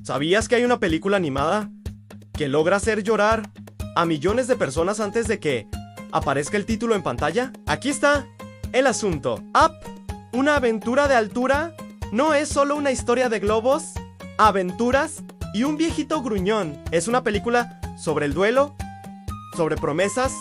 ¿Sabías que hay una película animada que logra hacer llorar a millones de personas antes de que aparezca el título en pantalla? Aquí está el asunto. Up, una aventura de altura, no es solo una historia de globos, aventuras y un viejito gruñón. Es una película sobre el duelo, sobre promesas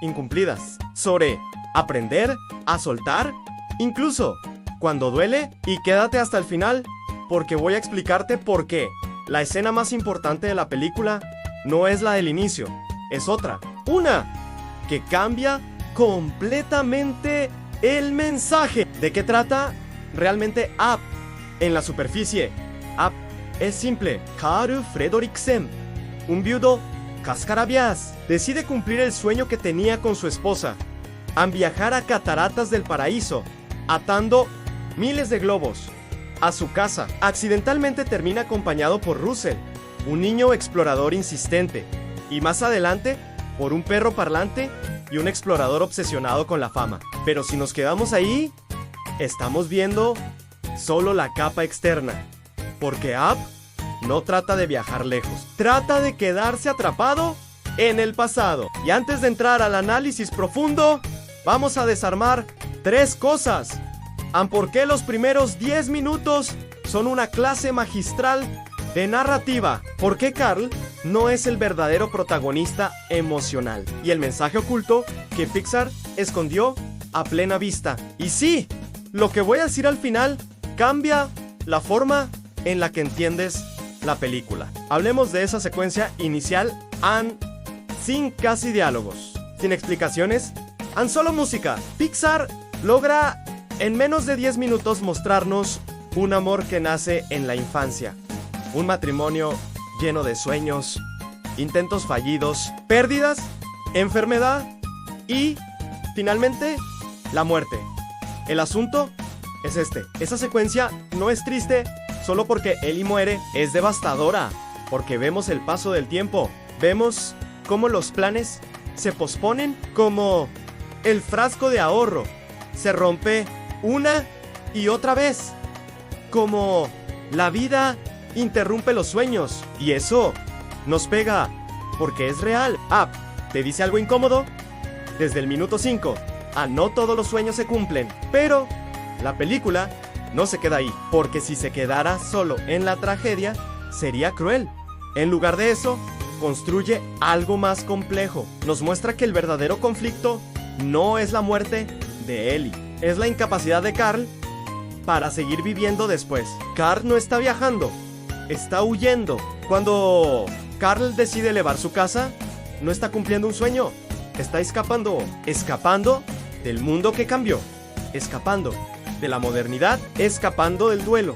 incumplidas, sobre aprender a soltar, incluso cuando duele. Y quédate hasta el final, porque voy a explicarte por qué la escena más importante de la película no es la del inicio, es otra. Una que cambia completamente el mensaje. ¿De qué trata realmente Up? En la superficie, Up es simple. Carl Fredriksen, un viudo cascarabias, decide cumplir el sueño que tenía con su esposa, al viajar a Cataratas del Paraíso, atando miles de globos a su casa. Accidentalmente termina acompañado por Russell, un niño explorador insistente, y más adelante por un perro parlante y un explorador obsesionado con la fama. Pero si nos quedamos ahí, estamos viendo solo la capa externa, porque Up no trata de viajar lejos, trata de quedarse atrapado en el pasado. Y antes de entrar al análisis profundo, vamos a desarmar 3 cosas. ¿Por qué los primeros 10 minutos son una clase magistral de narrativa? ¿Por qué Carl no es el verdadero protagonista emocional? Y el mensaje oculto que Pixar escondió a plena vista. Y sí, lo que voy a decir al final cambia la forma en la que entiendes la película. Hablemos de esa secuencia inicial sin casi diálogos, sin explicaciones, solo música. Pixar logra en menos de 10 minutos mostrarnos un amor que nace en la infancia, un matrimonio lleno de sueños, intentos fallidos, pérdidas, enfermedad y, finalmente, la muerte. El asunto es esa secuencia no es triste solo porque Ellie muere, es devastadora, porque vemos el paso del tiempo, vemos cómo los planes se posponen, como el frasco de ahorro se rompe una y otra vez, como la vida interrumpe los sueños, y eso nos pega porque es real. Up te dice algo incómodo desde el minuto 5. No todos los sueños se cumplen, pero la película no se queda ahí, porque si se quedara solo en la tragedia, sería cruel. En lugar de eso, construye algo más complejo. Nos muestra que el verdadero conflicto no es la muerte de Ellie, es la incapacidad de Carl para seguir viviendo después. Carl no está viajando, está huyendo. Cuando Carl decide elevar su casa, no está cumpliendo un sueño, está escapando del mundo que cambió, escapando de la modernidad, escapando del duelo.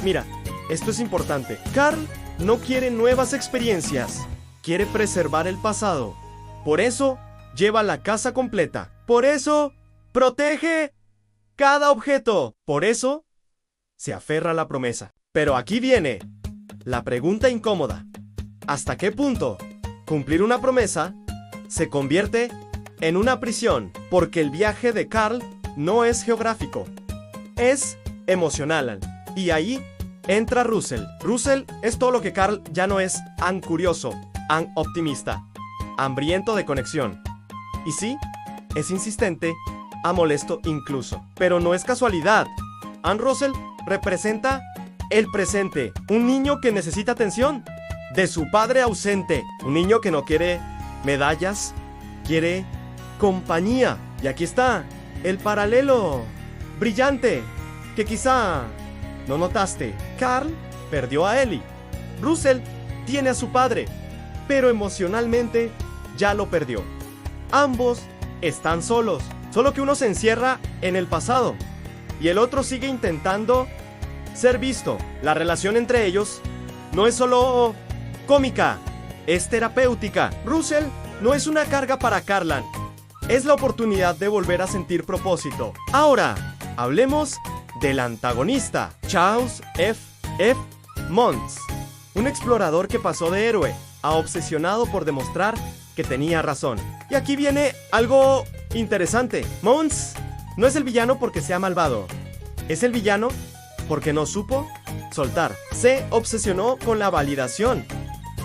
Mira, esto es importante. Carl no quiere nuevas experiencias, quiere preservar el pasado. Por eso lleva la casa completa. Por eso protege cada objeto. Por eso se aferra a la promesa. Pero aquí viene la pregunta incómoda. ¿Hasta qué punto cumplir una promesa se convierte en una prisión? Porque el viaje de Carl no es geográfico, es emocional. Y ahí entra Russell. Russell es todo lo que Carl ya no es. Curioso, optimista, hambriento de conexión. Y sí, es insistente, molesto incluso. Pero no es casualidad. Russell representa el presente. Un niño que necesita atención de su padre ausente. Un niño que no quiere medallas, quiere compañía. Y aquí está el paralelo brillante que quizá no notaste. Carl perdió a Ellie. Russell tiene a su padre, pero emocionalmente ya lo perdió. Ambos están solos, solo que uno se encierra en el pasado y el otro sigue intentando ser visto. La relación entre ellos no es solo cómica, es terapéutica. Russell no es una carga para Carlan, es la oportunidad de volver a sentir propósito. Ahora, hablemos del antagonista, Charles F. Muntz, un explorador que pasó de héroe a obsesionado por demostrar que tenía razón. Y aquí viene algo interesante. Muntz no es el villano porque sea malvado, es el villano porque no supo soltar. Se obsesionó con la validación.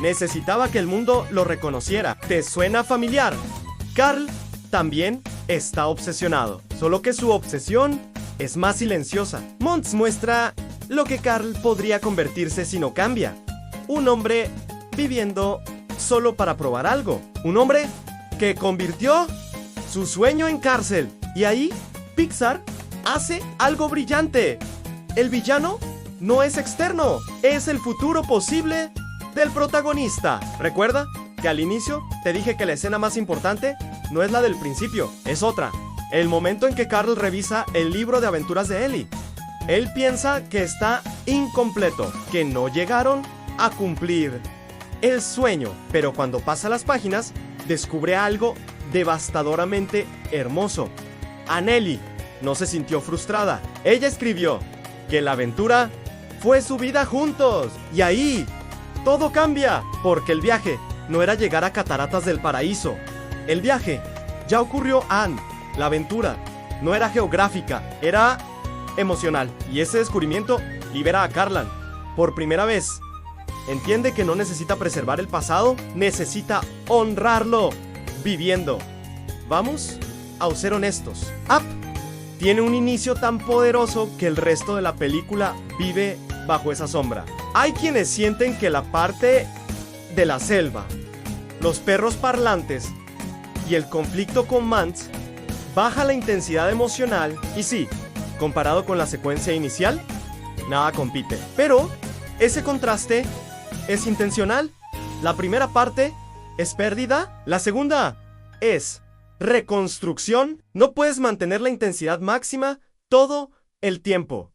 Necesitaba que el mundo lo reconociera. ¿Te suena familiar? Carl también está obsesionado, solo que su obsesión es más silenciosa. Mons muestra lo que Carl podría convertirse si no cambia. Un hombre viviendo solo para probar algo. Un hombre que convirtió su sueño en cárcel. Y ahí, Pixar hace algo brillante. El villano no es externo, es el futuro posible del protagonista. ¿Recuerda que al inicio te dije que la escena más importante no es la del principio, es otra? El momento en que Carl revisa el libro de aventuras de Ellie. Él piensa que está incompleto, que no llegaron a cumplir el sueño, pero cuando pasa las páginas, descubre algo devastadoramente hermoso. Anneli no se sintió frustrada. Ella escribió que la aventura fue su vida juntos. Y ahí todo cambia, porque el viaje no era llegar a Cataratas del Paraíso. El viaje ya ocurrió antes. La aventura no era geográfica, era emocional. Y ese descubrimiento libera a Carlan. Por primera vez, entiende que no necesita preservar el pasado, necesita honrarlo, viviendo. Vamos a ser honestos. Up tiene un inicio tan poderoso que el resto de la película vive bajo esa sombra. Hay quienes sienten que la parte de la selva, los perros parlantes y el conflicto con Mance baja la intensidad emocional y sí, comparado con la secuencia inicial, nada compite. Pero ese contraste es intencional. La primera parte es pérdida, la segunda es reconstrucción. No puedes mantener la intensidad máxima todo el tiempo.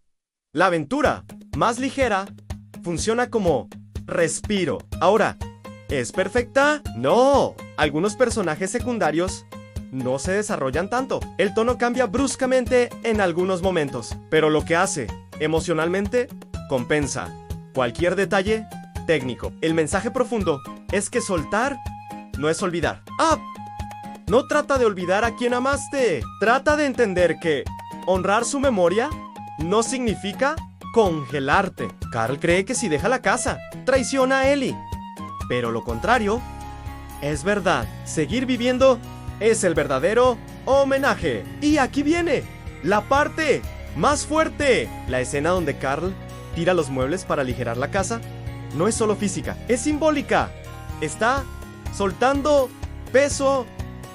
La aventura más ligera funciona como respiro. Ahora, ¿es perfecta? No. Algunos personajes secundarios no se desarrollan tanto. El tono cambia bruscamente en algunos momentos, pero lo que hace emocionalmente compensa cualquier detalle técnico. El mensaje profundo es que soltar no es olvidar. No trata de olvidar a quien amaste. Trata de entender que honrar su memoria no significa congelarte. Carl cree que si deja la casa, traiciona a Ellie. Pero lo contrario es verdad. Seguir viviendo es el verdadero homenaje. Y aquí viene la parte más fuerte. La escena donde Carl tira los muebles para aligerar la casa no es solo física, es simbólica. Está soltando peso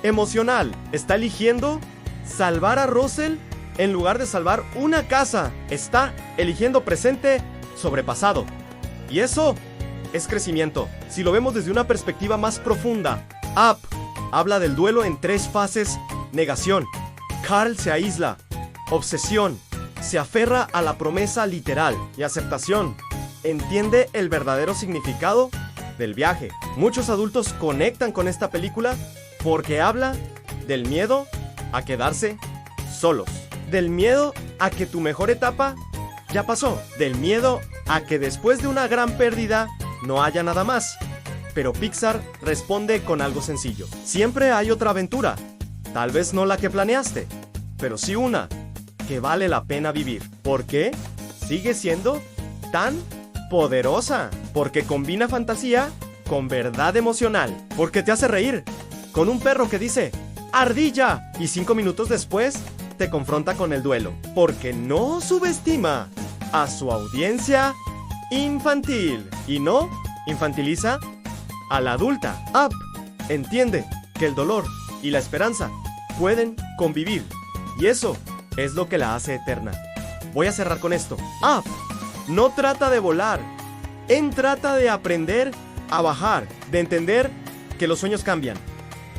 emocional. Está eligiendo salvar a Russell en lugar de salvar una casa. Está eligiendo presente sobre pasado. Y eso es crecimiento. Si lo vemos desde una perspectiva más profunda, Up habla del duelo en 3 fases. Negación. Carl se aísla. Obsesión. Se aferra a la promesa literal. Y aceptación. Entiende el verdadero significado del viaje. Muchos adultos conectan con esta película porque habla del miedo a quedarse solos. Del miedo a que tu mejor etapa ya pasó. Del miedo a que después de una gran pérdida no haya nada más. Pero Pixar responde con algo sencillo. Siempre hay otra aventura. Tal vez no la que planeaste, pero sí una que vale la pena vivir. ¿Por qué? Sigue siendo tan poderosa. Porque combina fantasía con verdad emocional. Porque te hace reír con un perro que dice ¡ardilla! Y 5 minutos después te confronta con el duelo. Porque no subestima a su audiencia infantil y no infantiliza a la adulta. Up entiende que el dolor y la esperanza pueden convivir y eso es lo que la hace eterna. Voy a cerrar con esto. Up no trata de volar, trata de aprender a bajar, de entender que los sueños cambian,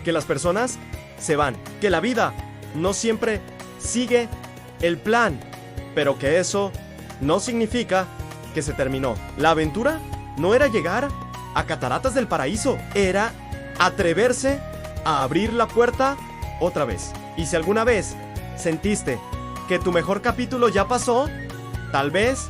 que las personas se van, que la vida no siempre sigue el plan, pero que eso no significa que se terminó. La aventura no era llegar a Cataratas del Paraíso, era atreverse a abrir la puerta otra vez. Y si alguna vez sentiste que tu mejor capítulo ya pasó, tal vez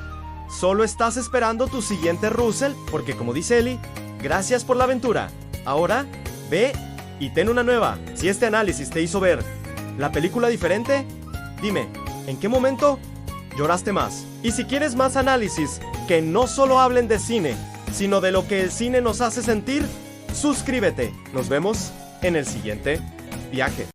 solo estás esperando tu siguiente Russell, porque como dice Ellie, gracias por la aventura. Ahora, ve y ten una nueva. Si este análisis te hizo ver la película diferente, dime, ¿en qué momento lloraste más. Y si quieres más análisis que no solo hablen de cine, sino de lo que el cine nos hace sentir, suscríbete. Nos vemos en el siguiente viaje.